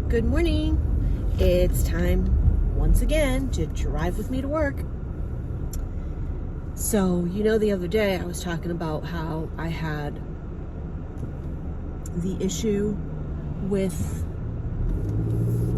Good morning. It's time once again to drive with me to work. So, the other day I was talking about how I had the issue with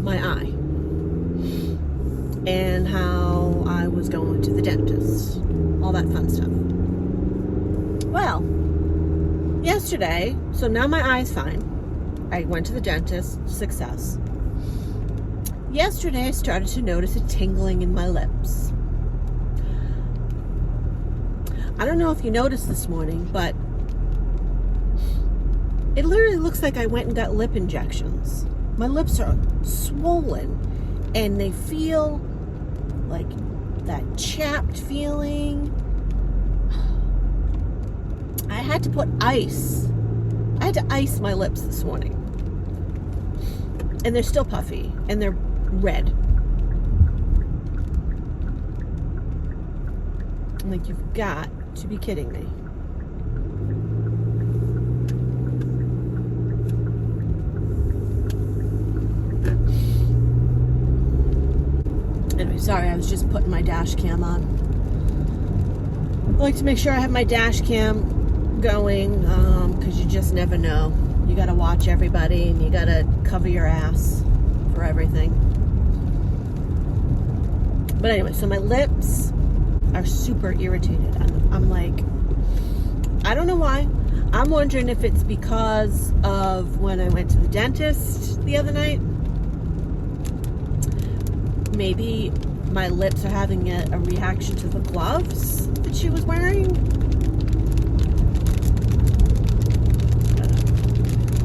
my eye and how I was going to the dentist, all that fun stuff. Well, yesterday, so now my eye's fine. I went to the dentist, success. Yesterday, I started to notice a tingling in my lips. I don't know if you noticed this morning, but it literally looks like I went and got lip injections. My lips are swollen, and they feel like that chapped feeling. I had to put ice. I had to ice my lips this morning. And they're still puffy, and they're red. I'm like, you've got to be kidding me. Anyway, sorry, I was just putting my dash cam on. I like to make sure I have my dash cam going, because you just never know. You gotta watch everybody, and you gotta cover your ass for everything. But anyway, so my lips are super irritated. I'm like, I don't know why. I'm wondering if it's because of when I went to the dentist the other night. Maybe my lips are having a reaction to the gloves that she was wearing.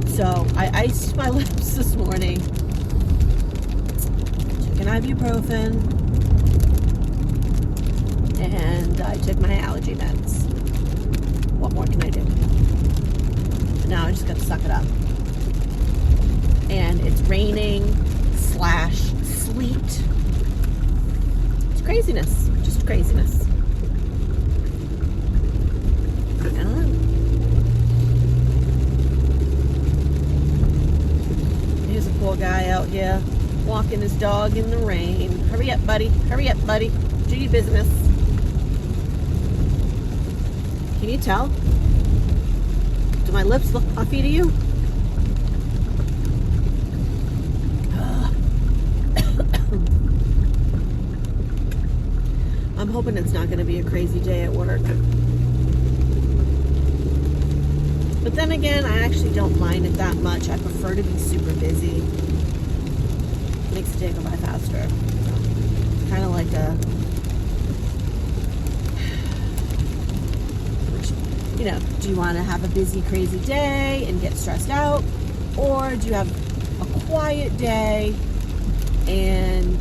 So I iced my lips this morning, took an ibuprofen, and I took my allergy meds. What more can I do? Now I just got to suck it up. And it's raining / sleet. It's craziness, just craziness. I don't know. Here's a poor guy out here walking his dog in the rain. Hurry up, buddy. Hurry up, buddy. Do your business. Can you tell? Do my lips look puffy to you? I'm hoping it's not going to be a crazy day at work. But then again, I actually don't mind it that much. I prefer to be super busy. It makes the day go by faster. It's kind of like do you want to have a busy, crazy day and get stressed out? Or do you have a quiet day and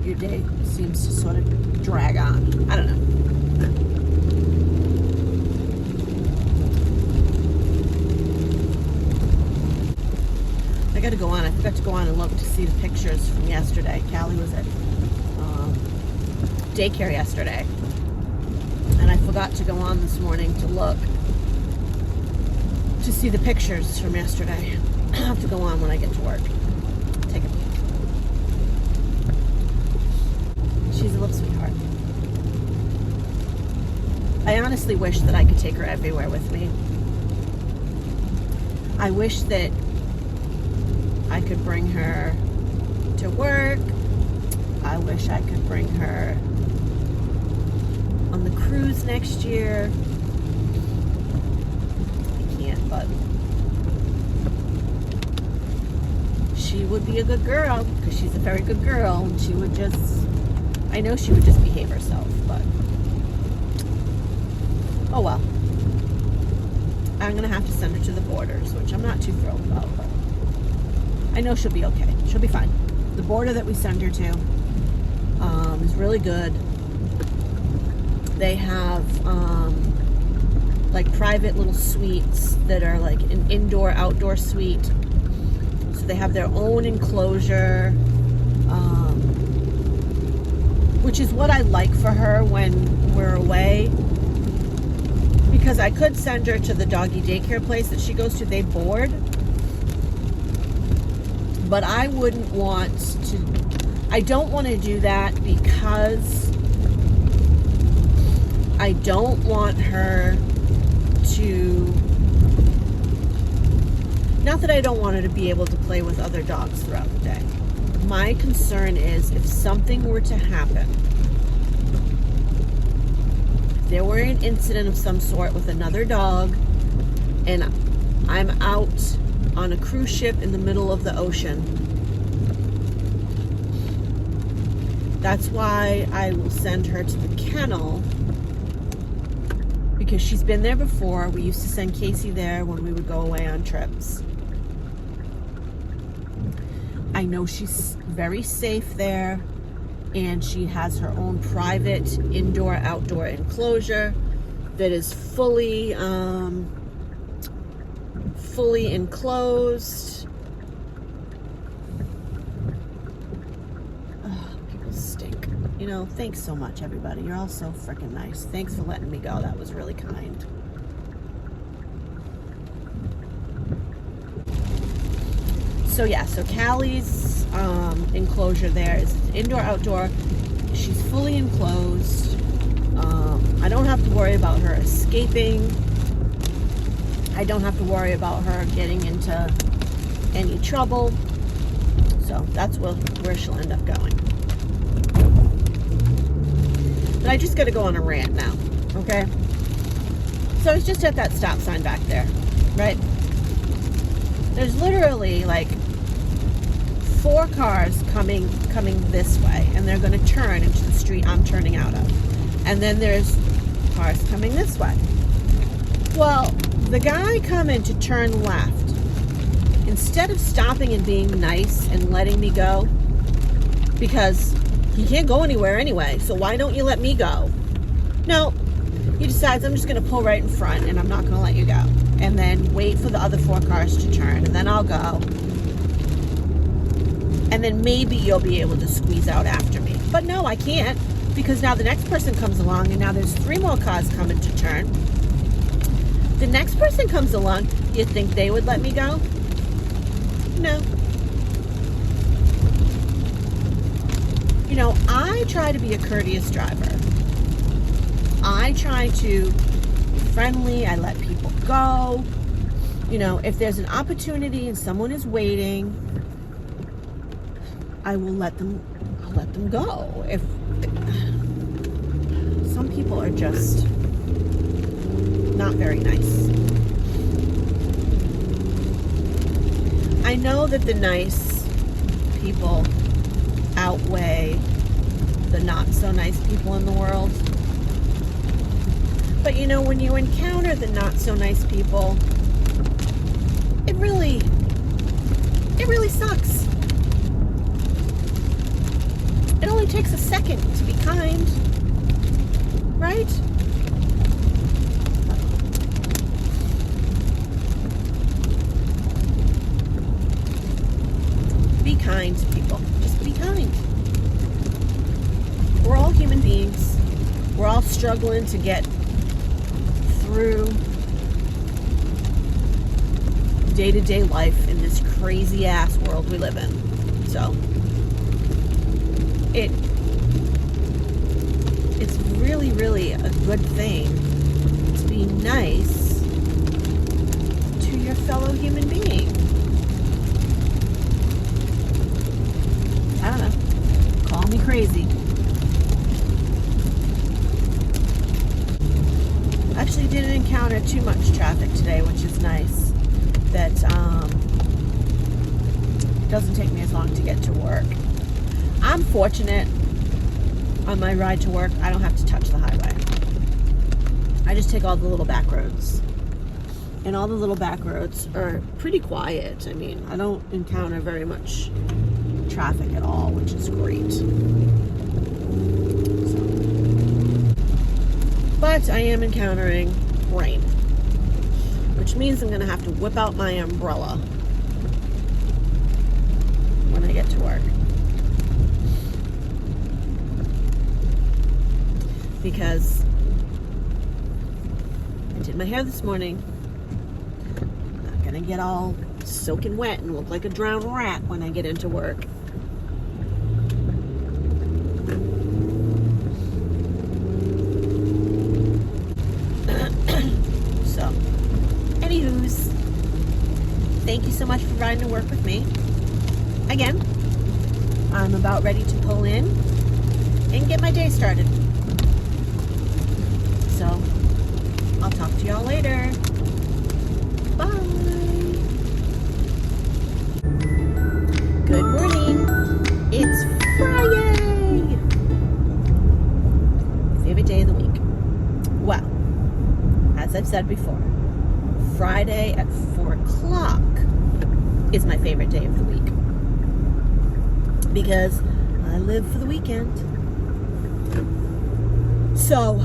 your day seems to sort of drag on? I don't know. I got to go on. I forgot to go on and look to see the pictures from yesterday. Callie was at daycare yesterday, and I forgot to go on this morning to look to see the pictures from yesterday. I'll have to go on when I get to work. Take a peek. She's a little sweetheart. I honestly wish that I could take her everywhere with me. I wish that I could bring her to work. I wish I could bring her on the cruise next year. I can't, but she would be a good girl, because she's a very good girl, and I know she would just behave herself, but oh well. I'm going to have to send her to the Borders, which I'm not too thrilled about, but I know she'll be okay. She'll be fine. The border that we send her to is really good. They have like private little suites that are like an indoor-outdoor suite. So they have their own enclosure, which is what I like for her when we're away. Because I could send her to the doggy daycare place that she goes to. They board. But I wouldn't want to, I don't want to do that because I don't want her to, not that I don't want her to be able to play with other dogs throughout the day. My concern is if something were to happen, if there were an incident of some sort with another dog and I'm out on a cruise ship in the middle of the ocean. That's why I will send her to the kennel, because she's been there before. We used to send Casey there when we would go away on trips. I know she's very safe there, and she has her own private indoor-outdoor enclosure that is fully enclosed. Oh, people stink. You know, thanks so much, everybody. You're all so freaking nice. Thanks for letting me go. That was really kind. So yeah, so Callie's enclosure there is indoor-outdoor. She's fully enclosed. I don't have to worry about her escaping. I don't have to worry about her getting into any trouble. So that's where she'll end up going. But I just got to go on a rant now, okay? So I was just at that stop sign back there, right? There's literally like 4 cars coming this way, and they're going to turn into the street I'm turning out of. And then there's cars coming this way. Well, the guy coming to turn left, instead of stopping and being nice and letting me go, because he can't go anywhere anyway, so why don't you let me go? No, he decides I'm just going to pull right in front and I'm not going to let you go. And then wait for the other 4 cars to turn, and then I'll go. And then maybe you'll be able to squeeze out after me. But no, I can't, because now the next person comes along, and now there's 3 more cars coming to turn. The next person comes along, you think they would let me go? No. You know, I try to be a courteous driver. I try to be friendly. I let people go. You know, if there's an opportunity and someone is waiting, I will let them go. If some people are just not very nice. I know that the nice people outweigh the not so nice people in the world. But you know, when you encounter the not so nice people, it really sucks. It only takes a second to be kind, right? Be kind to people. Just be kind. We're all human beings. We're all struggling to get through day-to-day life in this crazy ass world we live in. So it's really, really a good thing to be nice to your fellow human being. I don't know. Call me crazy. Actually didn't encounter too much traffic today, which is nice. That doesn't take me as long to get to work. I'm fortunate on my ride to work, I don't have to touch the highway. I just take all the little back roads. And all the little back roads are pretty quiet. I mean, I don't encounter very much traffic at all, which is great. But I am encountering rain, which means I'm going to have to whip out my umbrella when I get to work. Because I did my hair this morning. I'm not gonna get all soaking wet and look like a drowned rat when I get into work. So, anywho's, thank you so much for riding to work with me. Again, I'm about ready to pull in and get my day started. So, I'll talk to y'all later. Bye. Good morning. It's Friday. Favorite day of the week. Well, as I've said before, Friday at 4 o'clock is my favorite day of the week. Because I live for the weekend. So,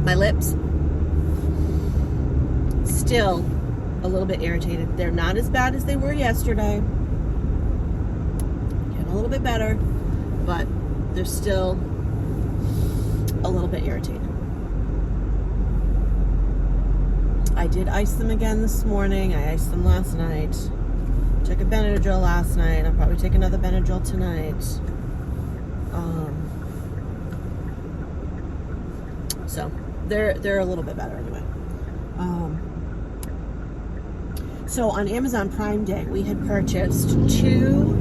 my lips still a little bit irritated. They're not as bad as they were yesterday. Getting a little bit better, but they're still a little bit irritated. I did ice them again this morning. I iced them last night. Took a Benadryl last night. I'll probably take another Benadryl tonight. So they're a little bit better anyway. So on Amazon Prime Day, we had purchased two.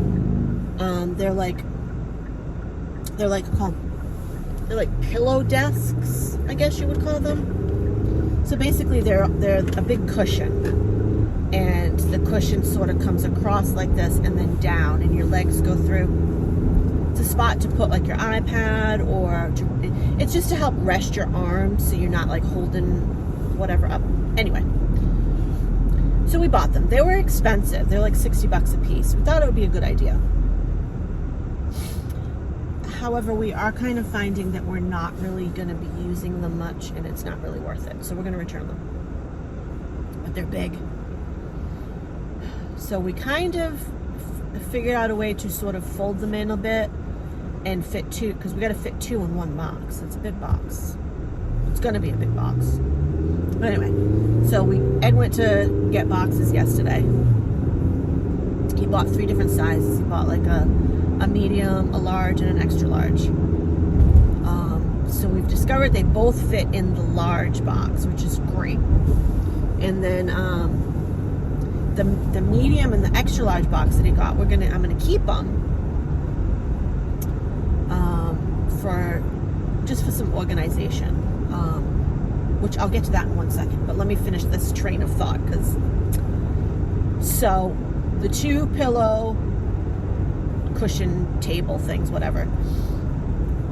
They're like pillow desks, I guess you would call them. So basically, they're a big cushion, and the cushion sort of comes across like this and then down, and your legs go through. It's a spot to put like your iPad, or it's just to help rest your arms so you're not like holding whatever up. Anyway, so we bought them. They were expensive. They're like $60 a piece. We thought it would be a good idea. However, we are kind of finding that we're not really going to be using them much, and it's not really worth it. So we're going to return them. But they're big. So we kind of figured out a way to sort of fold them in a bit and fit two, because we got to fit two in one box. It's a big box. It's going to be a big box. But anyway, so Ed went to get boxes yesterday. He bought 3 different sizes. He bought like a medium, a large, and an extra large. So we've discovered they both fit in the large box, which is great. And then the medium and the extra large box that he got, I'm gonna keep them for some organization. Which I'll get to that in 1 second. But let me finish this train of thought, so the 2 pillow cushion table things, whatever,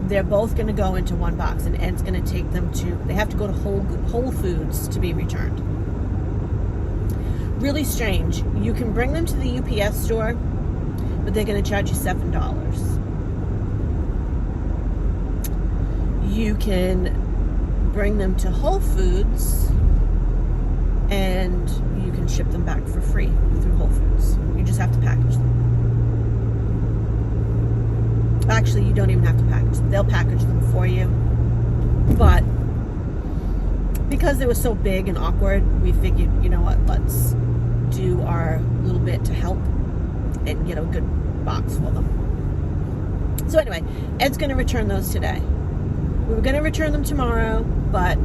they're both going to go into one box, and Ed's going to take them they have to go to Whole Foods to be returned. Really strange. You can bring them to the UPS store, but they're going to charge you $7. You can bring them to Whole Foods, and you can ship them back for free through Whole Foods. You just have to package them. Actually, you don't even have to package them. They'll package them for you. But because they were so big and awkward, we figured, you know what, let's do our little bit to help and get a good box for them. So anyway, Ed's going to return those today. We were going to return them tomorrow, but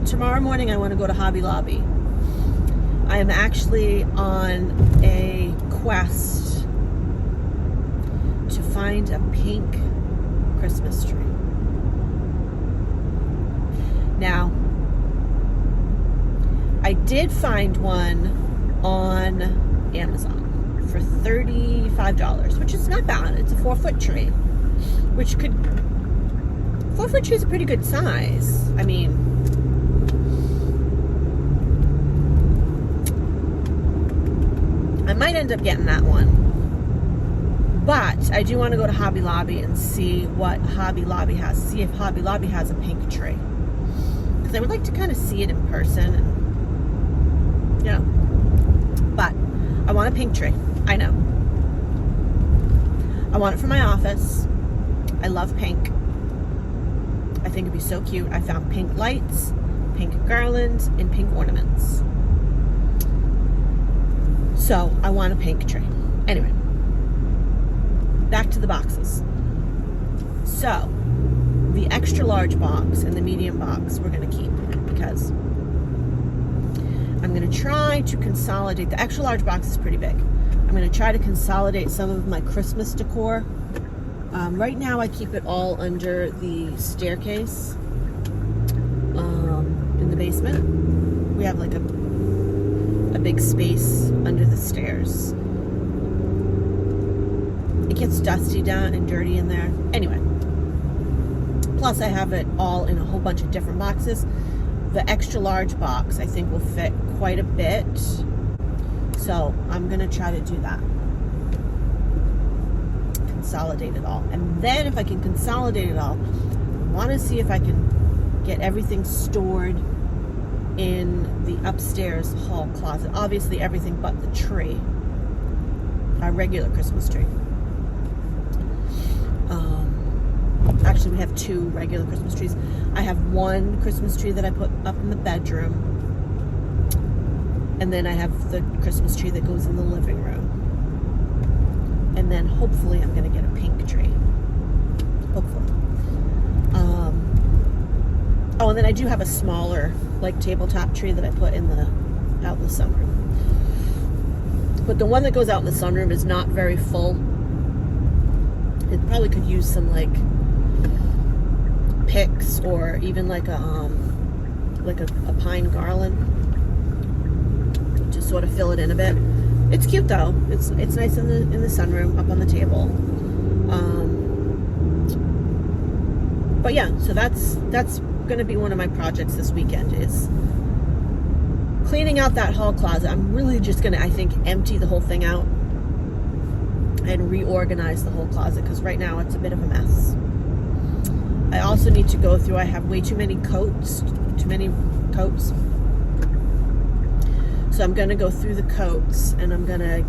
tomorrow morning I want to go to Hobby Lobby. I am actually on a quest to find a pink Christmas tree. Now, I did find one on Amazon for $35, which is not bad. It's a 4-foot tree, 4-foot tree is a pretty good size. I mean, I might end up getting that one. But I do want to go to Hobby Lobby and see what Hobby Lobby has. See if Hobby Lobby has a pink tree. Because I would like to kind of see it in person. And, you know. But I want a pink tree. I know. I want it for my office. I love pink. I think it'd be so cute. I found pink lights, pink garlands, and pink ornaments. So I want a pink tree. Anyway, back to the boxes. So the extra large box and the medium box we're going to keep because I'm going to try to consolidate. The extra large box is pretty big. I'm going to try to consolidate some of my Christmas decor. Right now I keep it all under the staircase in the basement. We have like a big space under the stairs. It gets dusty down and dirty in there. Anyway, plus I have it all in a whole bunch of different boxes. The extra large box I think will fit quite a bit. So I'm gonna try to do that. Consolidate it all. And then if I can consolidate it all, I wanna see if I can get everything stored in the upstairs hall closet. Obviously everything but the tree. Our regular Christmas tree. Actually, we have 2 regular Christmas trees. I have one Christmas tree that I put up in the bedroom. And then I have the Christmas tree that goes in the living room. And then hopefully I'm going to get a pink tree. Hopefully. Oh, and then I do have a smaller, like, tabletop tree that I put in out in the sunroom. But the one that goes out in the sunroom is not very full. It probably could use some, like, picks or even like a pine garland to sort of fill it in a bit. It's cute though. It's nice in the sunroom up on the table. But yeah, so that's going to be one of my projects this weekend is cleaning out that hall closet. I'm really just going to, I think, empty the whole thing out and reorganize the whole closet because right now it's a bit of a mess. I also need to go through, I have way too many coats. So I'm going to go through the coats and I'm going to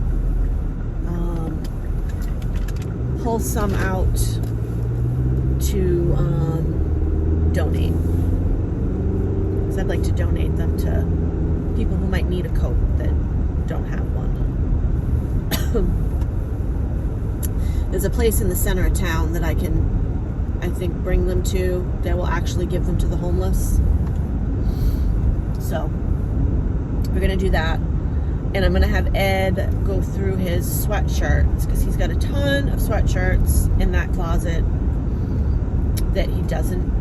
pull some out to donate. Because I'd like to donate them to people who might need a coat that don't have one. There's a place in the center of town that I think bring them to that will actually give them to the homeless. So we're gonna do that, and I'm gonna have Ed go through his sweatshirts because he's got a ton of sweatshirts in that closet that he doesn't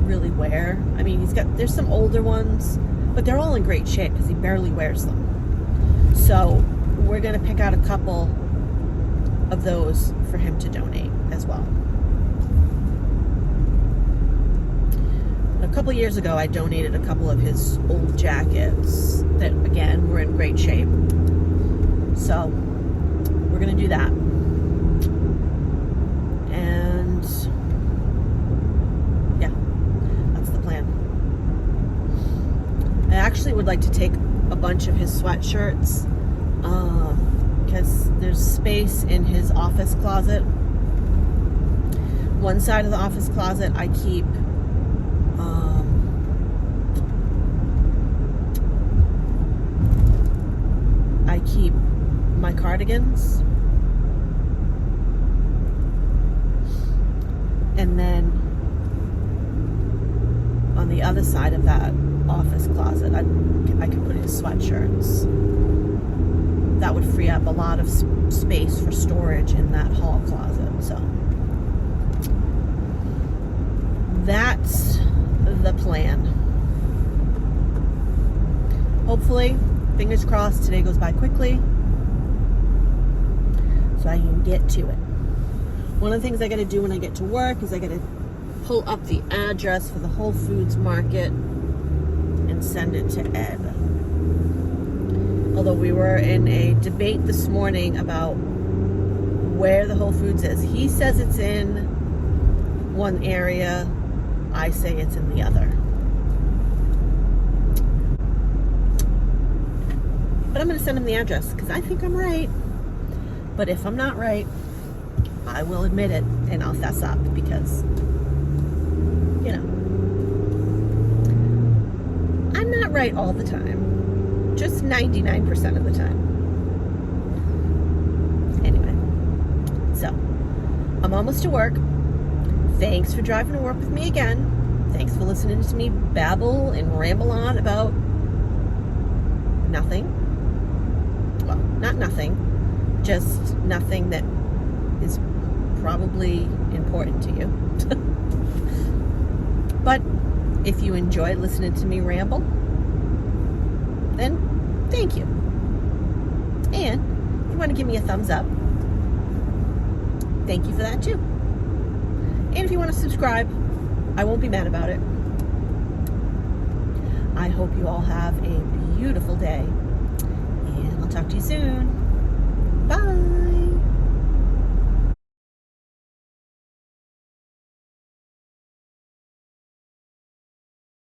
really wear. I mean, there's some older ones, but they're all in great shape because he barely wears them. So we're gonna pick out a couple of those for him to donate as well. A couple years ago, I donated a couple of his old jackets that, again, were in great shape. So, we're going to do that. And, yeah, that's the plan. I actually would like to take a bunch of his sweatshirts because there's space in his office closet. One side of the office closet, I keep my cardigans, and then on the other side of that office closet I could put his sweatshirts. That would free up a lot of space for storage in that hall closet. So that's the plan. Hopefully, fingers crossed, today goes by quickly so I can get to it. One of the things I got to do when I get to work is I got to pull up the address for the Whole Foods Market and send it to Ed. Although we were in a debate this morning about where the Whole Foods is. He says it's in one area, I say it's in the other. But I'm going to send him the address because I think I'm right. But if I'm not right, I will admit it and I'll fess up because you know, I'm not right all the time, just 99% of the time. Anyway, so I'm almost to work. Thanks for driving to work with me again. Thanks for listening to me babble and ramble on about nothing. Well, not nothing, just nothing that is probably important to you. But if you enjoy listening to me ramble, then thank you. And if you want to give me a thumbs up, thank you for that too. And if you want to subscribe, I won't be mad about it. I hope you all have a beautiful day, and I'll talk to you soon. Bye.